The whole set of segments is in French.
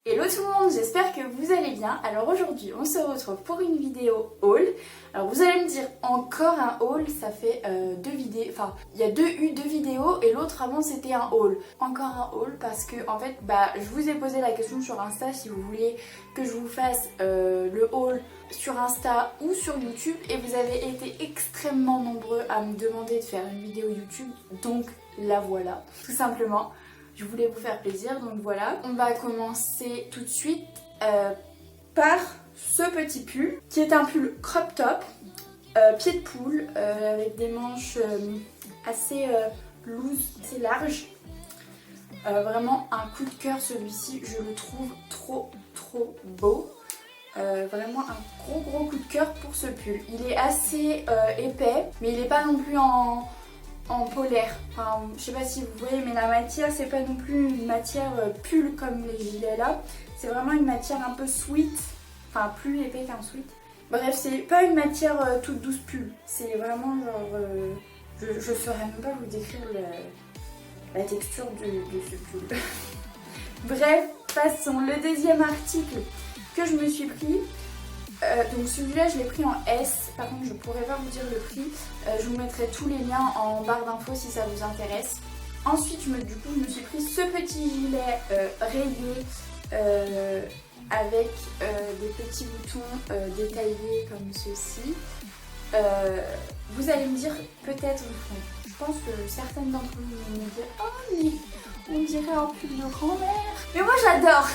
Hello tout le monde, j'espère que vous allez bien. Alors aujourd'hui on se retrouve pour une vidéo haul. Alors vous allez me dire encore un haul, ça fait deux vidéos, enfin il y a deux vidéos et l'autre avant c'était un haul. Encore un haul parce que en fait je vous ai posé la question sur Insta si vous vouliez que je vous fasse le haul sur Insta ou sur YouTube et vous avez été extrêmement nombreux à me demander de faire une vidéo YouTube, donc la voilà tout simplement. Je voulais vous faire plaisir, donc voilà. On va commencer tout de suite par ce petit pull, qui est un pull crop top, pied de poule, avec des manches assez loose, assez larges. Vraiment un coup de cœur celui-ci, je le trouve trop beau. Vraiment un gros coup de cœur pour ce pull. Il est assez épais, mais il n'est pas non plus en polaire. Enfin, je sais pas si vous voyez, mais la matière c'est pas non plus une matière pull comme les gilets là. C'est vraiment une matière un peu sweat, enfin plus épais qu'un sweat. Bref, c'est pas une matière toute douce pull. C'est vraiment genre, je saurais même pas vous décrire la texture de ce pull. Bref, passons. Le deuxième article que je me suis pris. Donc celui-là je l'ai pris en S, par contre je pourrais pas vous dire le prix, je vous mettrai tous les liens en barre d'infos si ça vous intéresse. Ensuite je me suis pris ce petit gilet rayé avec des petits boutons détaillés comme ceci. Vous allez me dire peut-être, je pense que certaines d'entre vous vont me dire « Oh mais on dirait un pull de grand-mère !» Mais moi j'adore.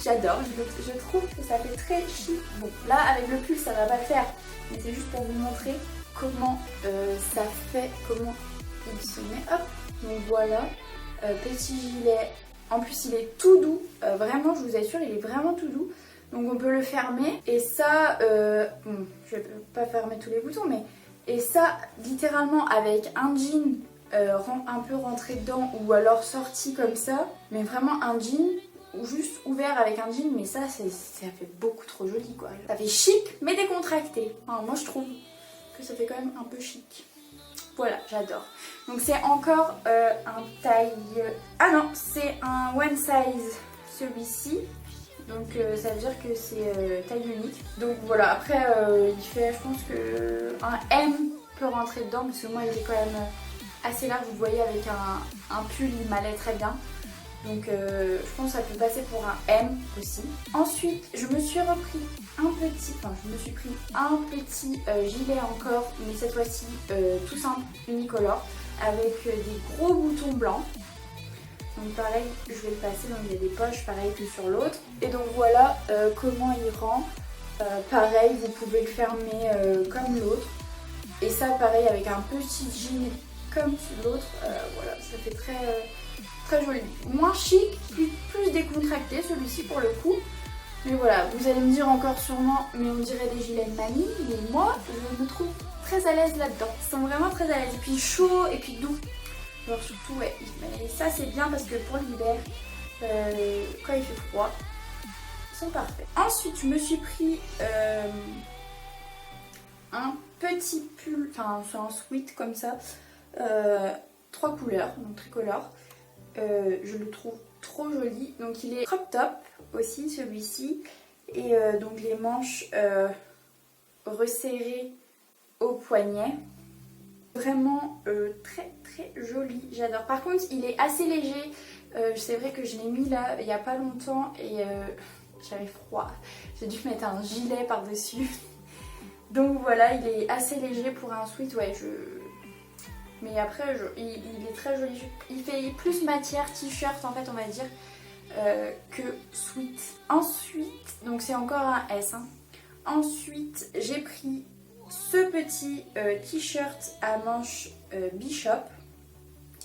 J'adore, je trouve que ça fait très chic. Bon, là avec le pull ça va pas le faire, mais c'est juste pour vous montrer comment ça fait, comment il se met. Hop, donc voilà, petit gilet. En plus il est tout doux, vraiment je vous assure il est vraiment tout doux. Donc on peut le fermer et ça, bon, je vais pas fermer tous les boutons, mais et ça littéralement avec un jean un peu rentré dedans ou alors sorti comme ça, mais vraiment un jean. Ou juste ouvert avec un jean, mais ça fait beaucoup trop joli quoi. Ça fait chic mais décontracté. Enfin, moi je trouve que ça fait quand même un peu chic. Voilà, j'adore. Donc c'est encore un taille... Ah non, c'est un one size celui-ci. Donc ça veut dire que c'est taille unique. Donc voilà, après il fait, je pense que un M peut rentrer dedans parce que moi il est quand même assez large. Vous voyez avec un pull il m'allait très bien. Donc je pense que ça peut passer pour un M aussi. Ensuite, je me suis pris un petit gilet encore, mais cette fois-ci tout simple, unicolore, avec des gros boutons blancs. Donc pareil, je vais le passer, donc il y a des poches pareil que sur l'autre. Et donc voilà comment il rend. Pareil, vous pouvez le fermer comme l'autre. Et ça pareil avec un petit jean comme l'autre. Voilà, ça fait très joli. Moins chic, plus décontracté celui-ci pour le coup. Mais voilà, vous allez me dire encore sûrement, mais on dirait des gilets de mamie. Mais moi, je me trouve très à l'aise là-dedans. Ils sont vraiment très à l'aise. Et puis chaud et puis doux. Alors surtout, ouais. Mais ça c'est bien parce que pour l'hiver, quand il fait froid, ils sont parfaits. Ensuite, je me suis pris un petit pull, enfin c'est un sweat comme ça. 3 couleurs, donc tricolore. Je le trouve trop joli. Donc il est crop top aussi celui-ci. Et donc les manches resserrées au poignet. Vraiment très joli. J'adore. Par contre il est assez léger. C'est vrai que je l'ai mis là il n'y a pas longtemps et j'avais froid. J'ai dû mettre un gilet par-dessus. Donc voilà, il est assez léger pour un sweat. Ouais, mais après, il est très joli. Il fait plus matière t-shirt en fait, on va dire, que sweat. Ensuite, donc c'est encore un S. Hein. Ensuite, j'ai pris ce petit t-shirt à manches Bishop.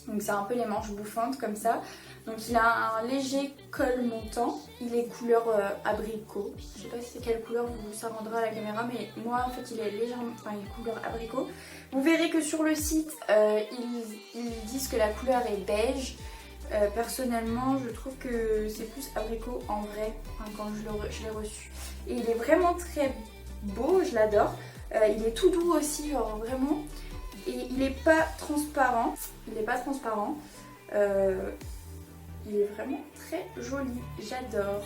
Donc c'est un peu les manches bouffantes comme ça. Donc il a un léger col montant. Il est couleur abricot. Je sais pas si c'est quelle couleur ça rendra à la caméra, mais moi en fait il est légèrement, enfin il est couleur abricot. Vous verrez que sur le site ils disent que la couleur est beige. Personnellement je trouve que c'est plus abricot en vrai, enfin, quand je l'ai reçu. Et il est vraiment très beau, je l'adore. Il est tout doux aussi, genre vraiment. Et il n'est pas transparent. Il n'est pas transparent. Il est vraiment très joli. J'adore.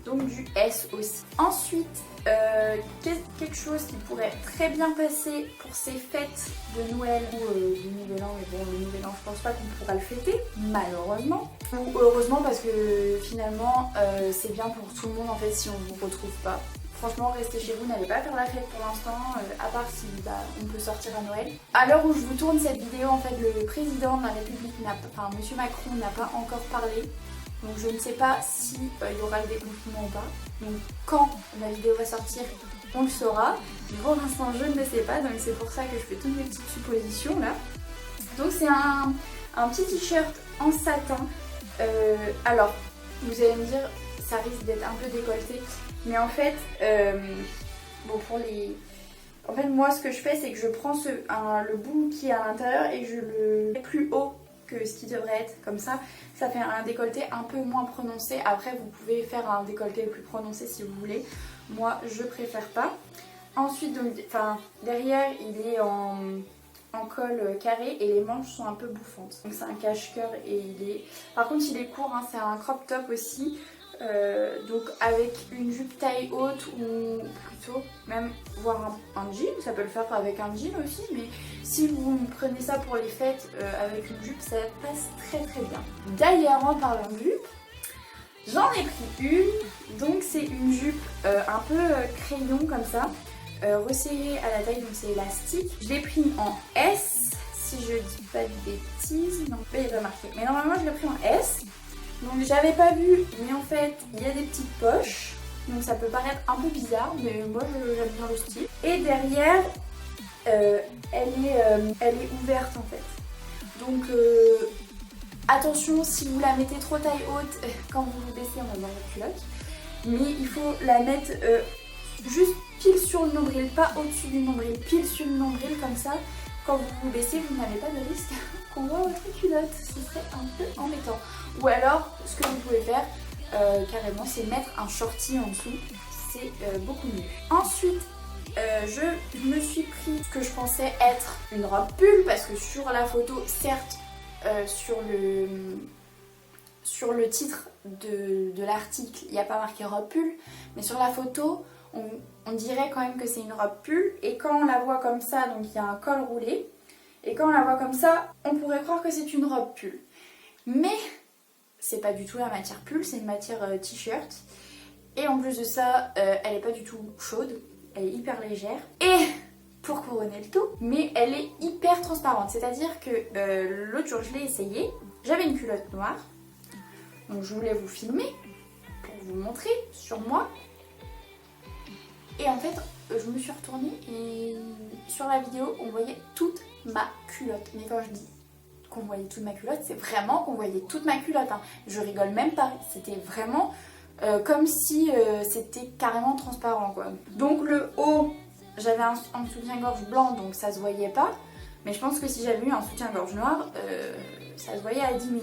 donc du S aussi. Ensuite, quelque chose qui pourrait très bien passer pour ces fêtes de Noël ou du Nouvel An, mais bon, le Nouvel An, je pense pas qu'on pourra le fêter, malheureusement. Ou heureusement, parce que finalement, c'est bien pour tout le monde en fait si on vous retrouve pas. Franchement, restez chez vous, n'allez pas faire la fête pour l'instant, à part si on peut sortir à Noël. À l'heure où je vous tourne cette vidéo, en fait, le président de la République, enfin Monsieur Macron, n'a pas encore parlé. Donc je ne sais pas si il y aura le déconfinement ou pas. Donc quand la vidéo va sortir, on le saura. Mais pour l'instant, je ne le sais pas, donc c'est pour ça que je fais toutes mes petites suppositions là. Donc c'est un petit t-shirt en satin. Alors, vous allez me dire, ça risque d'être un peu décolleté. Mais en fait, bon pour les... En fait moi ce que je fais c'est que je prends le bout qui est à l'intérieur et je le mets plus haut que ce qui devrait être. Comme ça, ça fait un décolleté un peu moins prononcé. Après vous pouvez faire un décolleté plus prononcé si vous voulez. Moi je préfère pas. Ensuite donc, derrière il est en col carré et les manches sont un peu bouffantes. Donc c'est un cache-cœur et il est... Par contre il est court, hein, c'est un crop top aussi. Donc avec une jupe taille haute ou plutôt même voir un jean, ça peut le faire avec un jean aussi, mais si vous prenez ça pour les fêtes avec une jupe, ça passe très très bien. D'ailleurs en parlant de jupe, j'en ai pris une, donc c'est une jupe un peu crayon comme ça, resserrée à la taille, donc c'est élastique. Je l'ai pris en S, si je dis pas de bêtises, non, il n'y a pas marqué, mais normalement je l'ai pris en S. Donc j'avais pas vu, mais en fait il y a des petites poches, donc ça peut paraître un peu bizarre, mais moi j'aime bien le style. Et derrière, elle est ouverte en fait. Donc attention si vous la mettez trop taille haute, quand vous vous baissez on va voir la culotte. Mais il faut la mettre juste pile sur le nombril, pas au-dessus du nombril, pile sur le nombril comme ça. Quand vous vous baissez, vous n'avez pas de risque qu'on voit votre culotte, ce serait un peu embêtant. Ou alors, ce que vous pouvez faire carrément, c'est mettre un shorty en dessous, c'est beaucoup mieux. Ensuite, je me suis pris ce que je pensais être une robe pull, parce que sur la photo, certes, sur le titre de l'article, il n'y a pas marqué robe pull, mais sur la photo, on dirait quand même que c'est une robe pull, et quand on la voit comme ça, donc il y a un col roulé, et quand on la voit comme ça, on pourrait croire que c'est une robe pull. Mais c'est pas du tout la matière pull, c'est une matière t-shirt. Et en plus de ça, elle est pas du tout chaude, elle est hyper légère. Et pour couronner le tout, mais elle est hyper transparente. C'est-à-dire que l'autre jour je l'ai essayé, j'avais une culotte noire, donc je voulais vous filmer pour vous montrer sur moi. Et en fait, je me suis retournée et sur la vidéo, on voyait toute ma culotte. Mais quand je dis qu'on voyait toute ma culotte, c'est vraiment qu'on voyait toute ma culotte. Hein. Je rigole même pas. C'était vraiment comme si c'était carrément transparent, quoi. Donc le haut, j'avais un soutien-gorge blanc, donc ça se voyait pas. Mais je pense que si j'avais eu un soutien-gorge noir, ça se voyait à 10 000.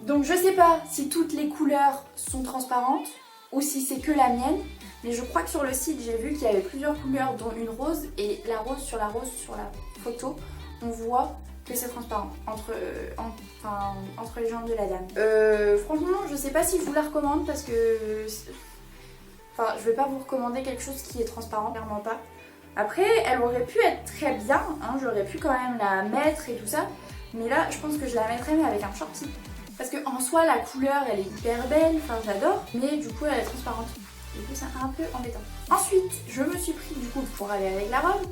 Donc je sais pas si toutes les couleurs sont transparentes ou si c'est que la mienne. Mais je crois que sur le site, j'ai vu qu'il y avait plusieurs couleurs, dont une rose. Et la rose sur la photo, on voit que c'est transparent entre les jambes de la dame. Franchement, je sais pas si je vous la recommande parce que... Enfin, je vais pas vous recommander quelque chose qui est transparent, clairement pas. Après, elle aurait pu être très bien, hein, j'aurais pu quand même la mettre et tout ça. Mais là, je pense que je la mettrais mais avec un shorty. Parce qu'en soi, la couleur, elle est hyper belle, enfin j'adore. Mais du coup, elle est transparente. Du coup, c'est un peu embêtant. Ensuite, je me suis pris, du coup, pour aller avec la robe,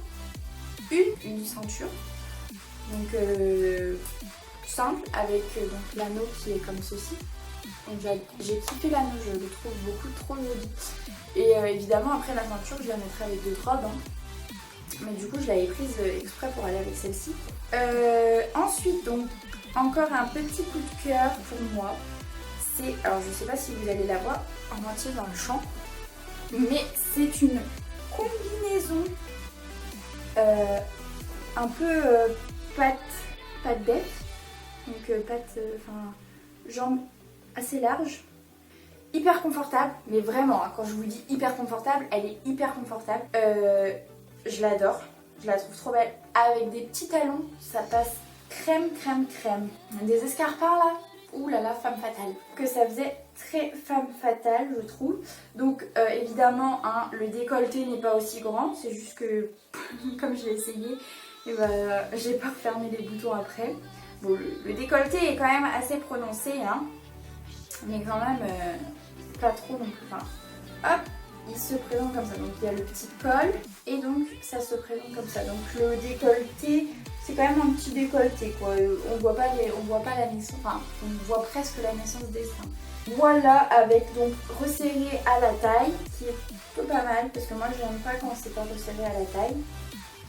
une ceinture. Donc, simple, avec donc l'anneau qui est comme ceci. Donc, j'ai kiffé l'anneau, je le trouve beaucoup trop joli. Et évidemment, après la ceinture, je la mettrai avec d'autres robes. Hein. Mais du coup, je l'avais prise exprès pour aller avec celle-ci. Ensuite, donc, encore un petit coup de cœur pour moi. C'est, alors je sais pas si vous allez la voir en entier dans le champ, mais c'est une combinaison un peu patte d'œuf, donc jambes assez larges, hyper confortable, mais vraiment, hein, quand je vous dis hyper confortable, elle est hyper confortable. Je l'adore, je la trouve trop belle. Avec des petits talons, ça passe crème. Des escarpins là, ouh là là, femme fatale. Que ça faisait très femme fatale je trouve. Donc évidemment hein, le décolleté n'est pas aussi grand, c'est juste que comme je l'ai essayé, et j'ai pas refermé les boutons après. Bon, le décolleté est quand même assez prononcé hein, mais quand même pas trop non plus. Enfin, hop, il se présente comme ça, donc il y a le petit col et donc ça se présente comme ça. Donc le décolleté, c'est quand même un petit décolleté quoi. On voit pas la naissance, enfin on voit presque la naissance des seins. Voilà, avec donc resserré à la taille, qui est plutôt pas mal parce que moi j'aime pas quand c'est pas resserré à la taille.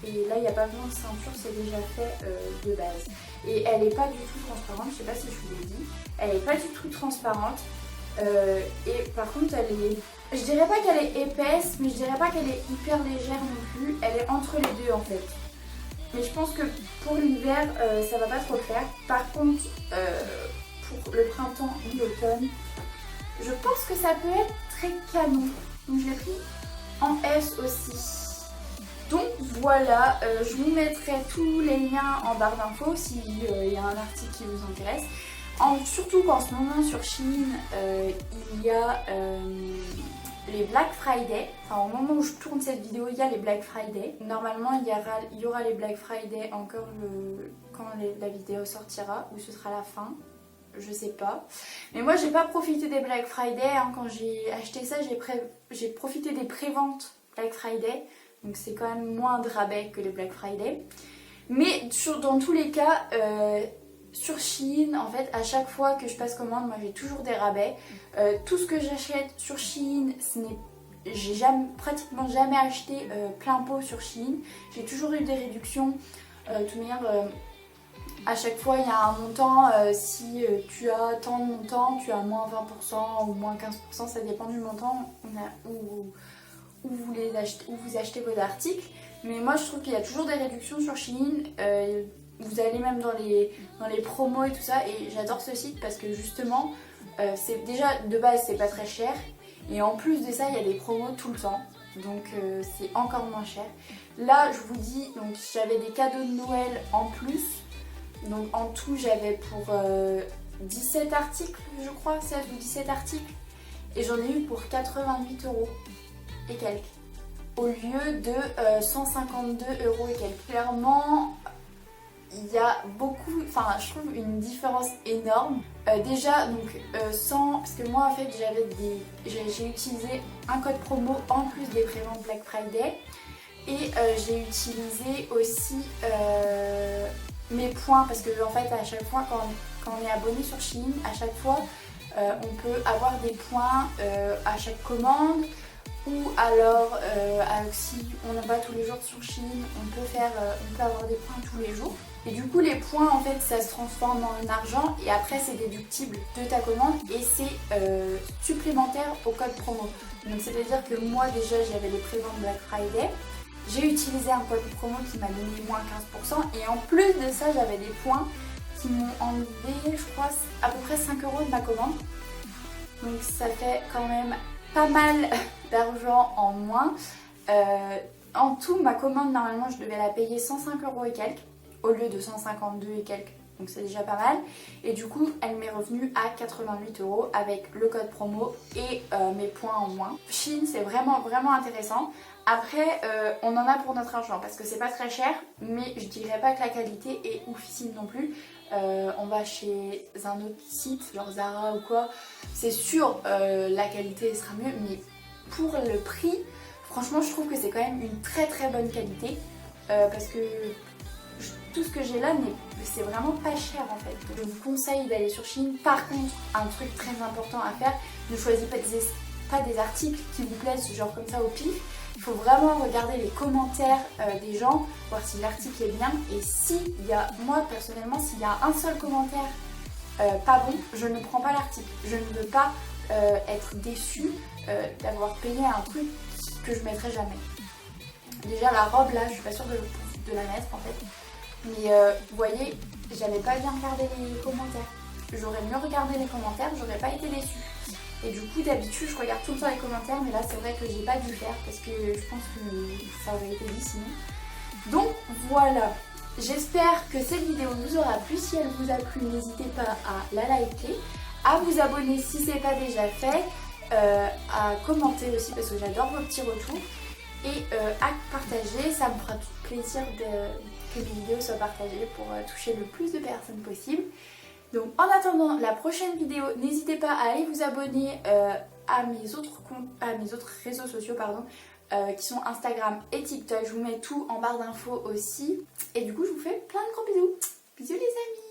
Et là il n'y a pas besoin de ceinture, c'est déjà fait de base. Et elle est pas du tout transparente, je sais pas si je vous l'ai dit. Elle est pas du tout transparente. Et par contre elle est, je dirais pas qu'elle est épaisse, mais je dirais pas qu'elle est hyper légère non plus. Elle est entre les deux en fait. Mais je pense que pour l'hiver ça va pas trop faire. Par contre pour le printemps ou l'automne, je pense que ça peut être très canon. Donc je l'ai pris en S aussi. Donc voilà, je vous mettrai tous les liens en barre d'infos s'il y a un article qui vous intéresse. Surtout qu'en ce moment sur Shein, il y a les Black Friday. Enfin au moment où je tourne cette vidéo, il y a les Black Friday. Normalement il y aura les Black Friday encore quand la vidéo sortira, ou ce sera la fin. Je sais pas. Mais moi j'ai pas profité des Black Friday hein. Quand j'ai acheté ça, j'ai profité des préventes Black Friday. Donc c'est quand même moins de rabais que les Black Friday. Mais dans tous les cas, sur Shein, en fait, à chaque fois que je passe commande, moi j'ai toujours des rabais. Tout ce que j'achète sur Shein, j'ai pratiquement jamais acheté plein pot sur Shein. J'ai toujours eu des réductions. De toute manière, à chaque fois il y a un montant. Si tu as tant de montant, tu as moins 20% ou moins 15%, ça dépend du montant où vous achetez vos articles. Mais moi je trouve qu'il y a toujours des réductions sur Shein. Vous allez même dans les promos et tout ça, et j'adore ce site parce que justement c'est déjà de base c'est pas très cher, et en plus de ça il y a des promos tout le temps, donc c'est encore moins cher. Là je vous dis, donc j'avais des cadeaux de Noël en plus, donc en tout j'avais pour 17 articles je crois, 16 ou 17 articles, et j'en ai eu pour 88 € et quelques, au lieu de 152 € et quelques. Clairement il y a beaucoup, enfin je trouve une différence énorme. Déjà donc parce que moi en fait j'ai utilisé un code promo en plus des préventes Black Friday, et j'ai utilisé aussi mes points, parce que en fait à chaque fois quand on est abonné sur Shein, à chaque fois on peut avoir des points à chaque commande. Ou alors si on en va tous les jours sur Shein, on peut avoir des points tous les jours. Et du coup les points en fait ça se transforme en argent, et après c'est déductible de ta commande, et c'est supplémentaire au code promo. Donc c'est à dire que moi déjà j'avais les préventes Black Friday, j'ai utilisé un code promo qui m'a donné moins 15%, et en plus de ça j'avais des points qui m'ont enlevé je crois à peu près 5 € de ma commande. Donc ça fait quand même pas mal d'argent en moins. En tout ma commande normalement je devais la payer 105 € et quelques au lieu de 152 et quelques, donc c'est déjà pas mal, et du coup elle m'est revenue à 88 € avec le code promo et mes points en moins. Shein c'est vraiment intéressant. Après on en a pour notre argent parce que c'est pas très cher, mais je dirais pas que la qualité est oufissime non plus. On va chez un autre site genre Zara ou quoi, c'est sûr la qualité sera mieux, mais pour le prix franchement je trouve que c'est quand même une très bonne qualité, parce que tout ce que j'ai là c'est vraiment pas cher en fait. Donc, je vous conseille d'aller sur Shein. Par contre un truc très important à faire, ne choisissez pas des articles qui vous plaisent genre comme ça au pif. Il faut vraiment regarder les commentaires des gens, voir si l'article est bien, et moi personnellement s'il y a un seul commentaire pas bon, je ne prends pas l'article. Je ne veux pas être déçue d'avoir payé un truc que je mettrai jamais. Déjà la robe là je suis pas sûre de la mettre en fait, mais vous voyez j'avais pas bien regardé les commentaires. J'aurais mieux regardé les commentaires, j'aurais pas été déçue. Et du coup d'habitude je regarde tout le temps les commentaires, mais là c'est vrai que j'ai pas dû le faire parce que je pense que ça aurait été dit sinon. Donc voilà, j'espère que cette vidéo vous aura plu. Si elle vous a plu, n'hésitez pas à la liker, à vous abonner si c'est pas déjà fait, à commenter aussi parce que j'adore vos petits retours et à partager, ça me fera tout plaisir que mes vidéos soient partagées pour toucher le plus de personnes possible. Donc en attendant la prochaine vidéo, n'hésitez pas à aller vous abonner à mes autres réseaux sociaux qui sont Instagram et TikTok. Je vous mets tout en barre d'infos aussi. Et du coup je vous fais plein de gros bisous. Bisous les amis.